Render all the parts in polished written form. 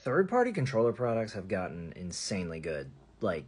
Third-party controller products have gotten insanely good, like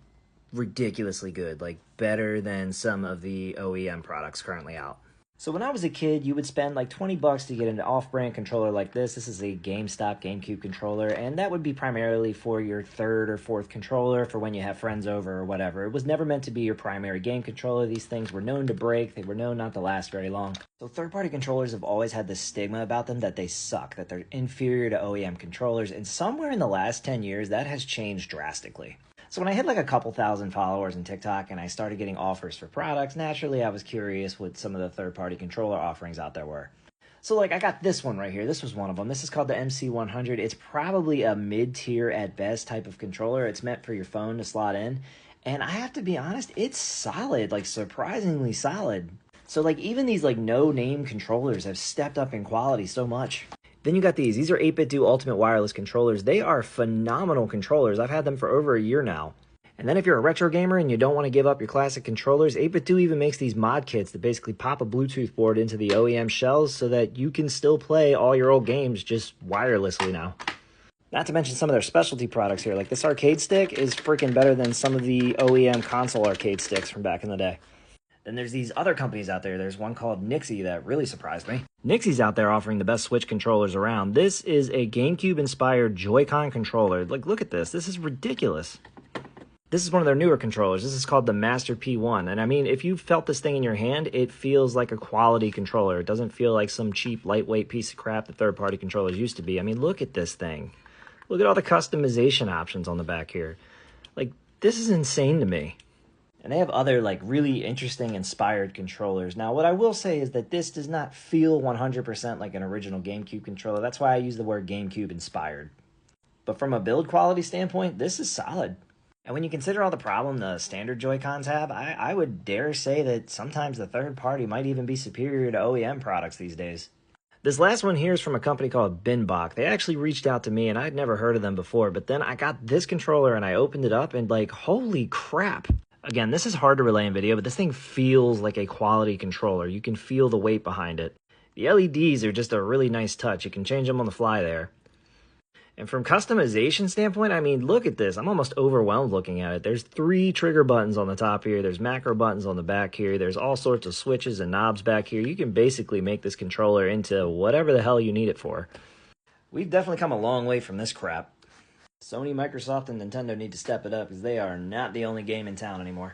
ridiculously good, like better than some of the OEM products currently out. So when I was a kid, you would spend like 20 bucks to get an off-brand controller like this. This is a GameStop GameCube controller, and that would be primarily for your third or fourth controller for when you have friends over or whatever. It was never meant to be your primary game controller. These things were known to break. They were known not to last very long. So third-party controllers have always had this stigma about them that they suck, that they're inferior to OEM controllers, and somewhere in the last 10 years, that has changed drastically. So when I hit like a couple thousand followers on TikTok and I started getting offers for products, naturally I was curious what some of the third-party controller offerings out there were. So like I got this one right here. This was one of them. This is called the MC100. It's probably a mid-tier at best type of controller. It's meant for your phone to slot in. And I have to be honest, it's solid, like surprisingly solid. So like even these like no-name controllers have stepped up in quality so much. Then you got these. These are 8BitDo Ultimate Wireless controllers. They are phenomenal controllers. I've had them for over a year now. And then if you're a retro gamer and you don't want to give up your classic controllers, 8BitDo even makes these mod kits that basically pop a Bluetooth board into the OEM shells so that you can still play all your old games just wirelessly now. Not to mention some of their specialty products here. Like this arcade stick is freaking better than some of the OEM console arcade sticks from back in the day. Then there's these other companies out there. There's one called Nixie that really surprised me. Nixie's out there offering the best Switch controllers around. This is a GameCube-inspired Joy-Con controller. Like, look at this. This is ridiculous. This is one of their newer controllers. This is called the Master P1. And I mean, if you felt this thing in your hand, it feels like a quality controller. It doesn't feel like some cheap, lightweight piece of crap that third-party controllers used to be. I mean, look at this thing. Look at all the customization options on the back here. Like, this is insane to me. And they have other like really interesting inspired controllers. Now what I will say is that this does not feel 100% like an original GameCube controller. That's why I use the word GameCube inspired. But from a build quality standpoint, this is solid. And when you consider all the problem the standard Joy-Cons have, I would dare say that sometimes the third party might even be superior to OEM products these days. This last one here is from a company called Binbach. They actually reached out to me and I'd never heard of them before, but then I got this controller and I opened it up and like, holy crap. Again, this is hard to relay in video, but this thing feels like a quality controller. You can feel the weight behind it. The LEDs are just a really nice touch. You can change them on the fly there. And from customization standpoint, I mean, look at this. I'm almost overwhelmed looking at it. There's 3 trigger buttons on the top here. There's macro buttons on the back here. There's all sorts of switches and knobs back here. You can basically make this controller into whatever the hell you need it for. We've definitely come a long way from this crap. Sony, Microsoft, and Nintendo need to step it up because they are not the only game in town anymore.